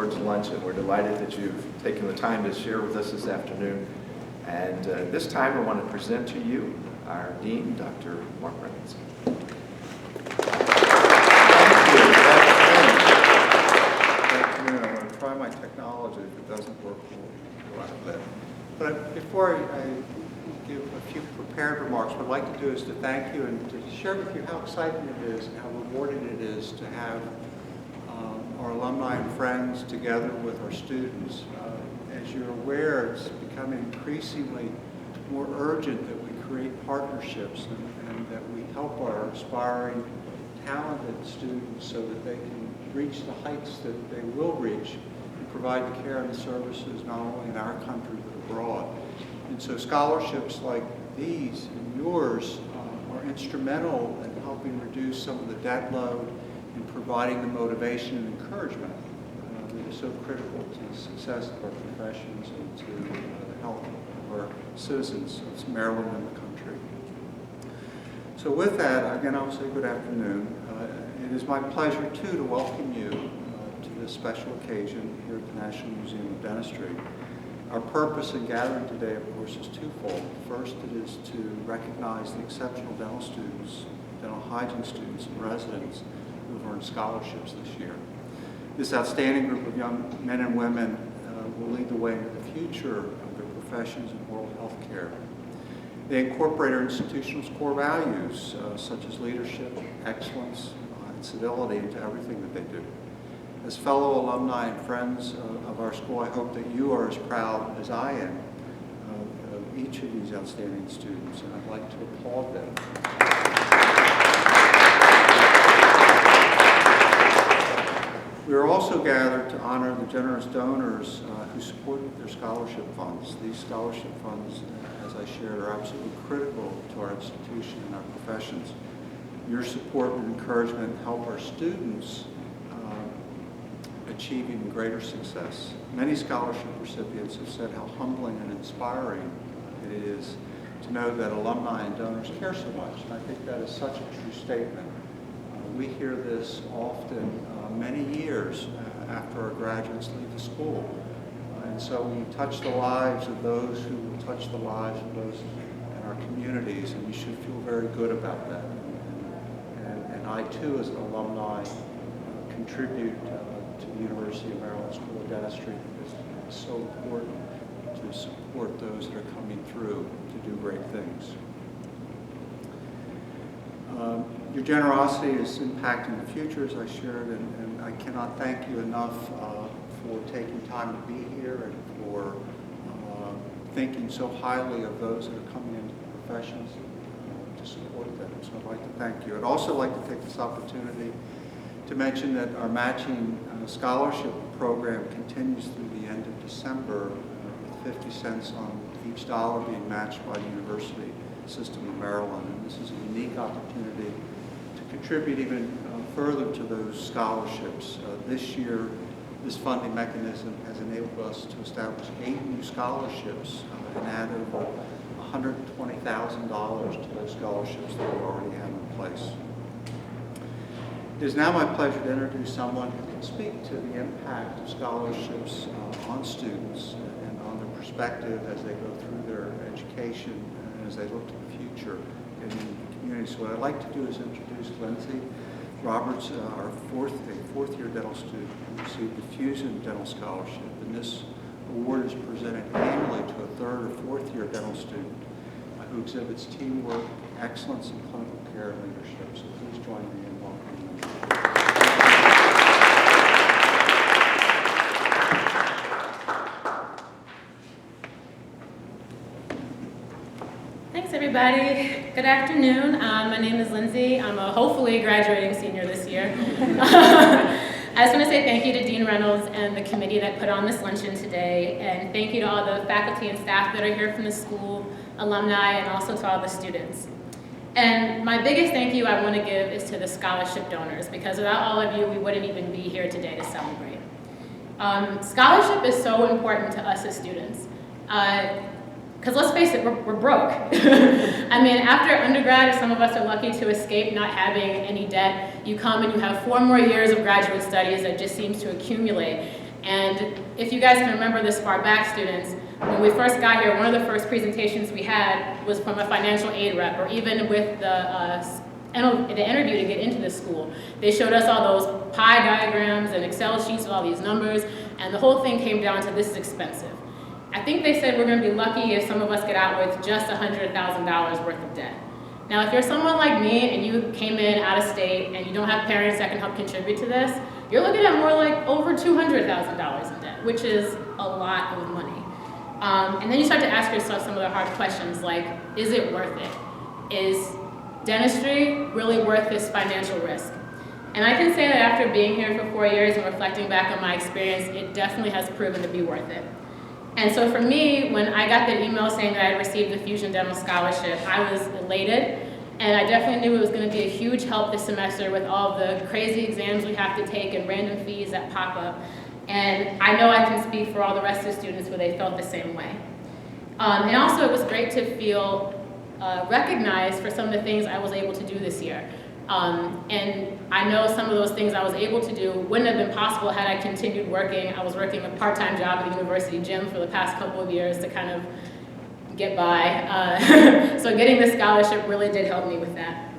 towards luncheon. We're delighted that you've taken the time to share with us this afternoon. And this time I want to present to you our Dean, Dr. Mark Reynolds. I'm going to try my technology. If it doesn't work, we'll go out of that. But before I give a few prepared remarks, what I'd like to do is to thank you and to share with you how exciting it is and how rewarding it is to have our alumni and friends together with our students. As you're aware, it's becoming increasingly more urgent that we create partnerships and that we help our aspiring, talented students so that they can reach the heights that they will reach and provide the care and the services not only in our country but abroad. And so scholarships like these and yours are instrumental in helping reduce some of the debt load and providing the motivation and encouragement that is so critical to the success of our professions and to the health of our citizens of Maryland and the country. So with that, again, I'll say good afternoon. It is my pleasure, too, to welcome you to this special occasion here at the National Museum of Dentistry. Our purpose in gathering today, of course, is twofold. First, it is to recognize the exceptional dental students, dental hygiene students and residents who have earned scholarships this year. This outstanding group of young men and women will lead the way into the future of their professions in oral health care. They incorporate our institution's core values, such as leadership, excellence, and civility into everything that they do. As fellow alumni and friends of our school, I hope that you are as proud as I am of each of these outstanding students, and I'd like to applaud them. We are also gathered to honor the generous donors who support their scholarship funds. These scholarship funds, as I shared, are absolutely critical to our institution and our professions. Your support and encouragement help our students achieve even greater success. Many scholarship recipients have said how humbling and inspiring it is to know that alumni and donors care so much. And I think that is such a true statement. We hear this often many years after our graduates leave the school. And so we touch the lives of those who will touch the lives of those in our communities, and we should feel very good about that. And I, too, as an alumni, contribute to the University of Maryland School of Dentistry because it's so important to support those that are coming through to do great things. Your generosity is impacting the future, as I shared, and I cannot thank you enough for taking time to be here and for thinking so highly of those that are coming into the professions to support them. So I'd like to thank you. I'd also like to take this opportunity to mention that our matching scholarship program continues through the end of December with 50 cents on each dollar being matched by the University System of Maryland. And this is a unique opportunity to contribute even further to those scholarships. This year, this funding mechanism has enabled us to establish 8 new scholarships and add over $120,000 to those scholarships that we already have in place. It is now my pleasure to introduce someone who can speak to the impact of scholarships on students and on their perspective as they go through their education and as they look to the future in the community. So what I'd like to do is introduce Lindsay Roberts, our fourth-year dental student who received the Fusion Dental Scholarship. And this award is presented annually to a third or fourth-year dental student who exhibits teamwork, excellence in clinical care, and leadership. So please join me in welcoming them. Thanks, everybody. Good afternoon. My name is Lindsay. I'm a hopefully graduating senior this year. I just want to say thank you to Dean Reynolds and the committee that put on this luncheon today, and thank you to all the faculty and staff that are here from the school, alumni, and also to all the students. And my biggest thank you I want to give is to the scholarship donors, because without all of you, we wouldn't even be here today to celebrate. Scholarship is so important to us as students. Because let's face it, we're broke. I mean, after undergrad, some of us are lucky to escape not having any debt. You come and you have 4 more years of graduate studies that just seems to accumulate. And if you guys can remember this far back, students, when we first got here, one of the first presentations we had was from a financial aid rep, or even with the interview to get into the school. They showed us all those pie diagrams and Excel sheets with all these numbers, and the whole thing came down to this is expensive. I think they said we're going to be lucky if some of us get out with just $100,000 worth of debt. Now, if you're someone like me and you came in out of state and you don't have parents that can help contribute to this, you're looking at more like over $200,000 in debt, which is a lot of money. And then you start to ask yourself some of the hard questions like, is it worth it? Is dentistry really worth this financial risk? And I can say that after being here for 4 years and reflecting back on my experience, it definitely has proven to be worth it. And so for me, when I got the email saying that I had received the Fusion Dental Scholarship, I was elated, and I definitely knew it was going to be a huge help this semester with all the crazy exams we have to take and random fees that pop up. And I know I can speak for all the rest of the students where they felt the same way. And also it was great to feel recognized for some of the things I was able to do this year. And I know some of those things I was able to do wouldn't have been possible had I continued working. I was working a part-time job at the university gym for the past couple of years to kind of get by. So getting the scholarship really did help me with that.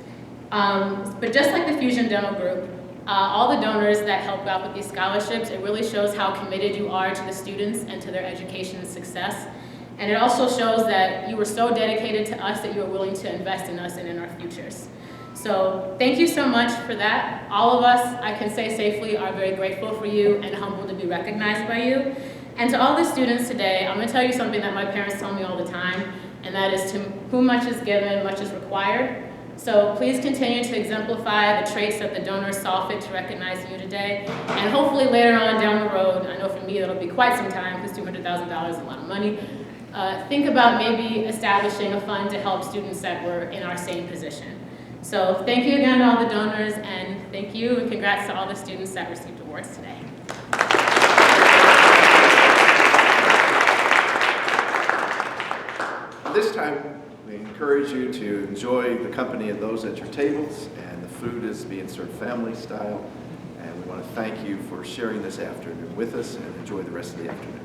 But just like the Fusion Dental Group, all the donors that help out with these scholarships, it really shows how committed you are to the students and to their education and success. And it also shows that you were so dedicated to us that you were willing to invest in us and in our futures. So thank you so much for that. All of us, I can say safely, are very grateful for you and humbled to be recognized by you. And to all the students today, I'm going to tell you something that my parents tell me all the time, and that is to whom much is given, much is required. So please continue to exemplify the traits that the donors saw fit to recognize you today. And hopefully later on down the road, I know for me it'll be quite some time because $200,000 is a lot of money, think about maybe establishing a fund to help students that were in our same position. So thank you again to all the donors, and thank you and congrats to all the students that received awards today. This time, we encourage you to enjoy the company of those at your tables, and the food is being served family style. And we want to thank you for sharing this afternoon with us, and enjoy the rest of the afternoon.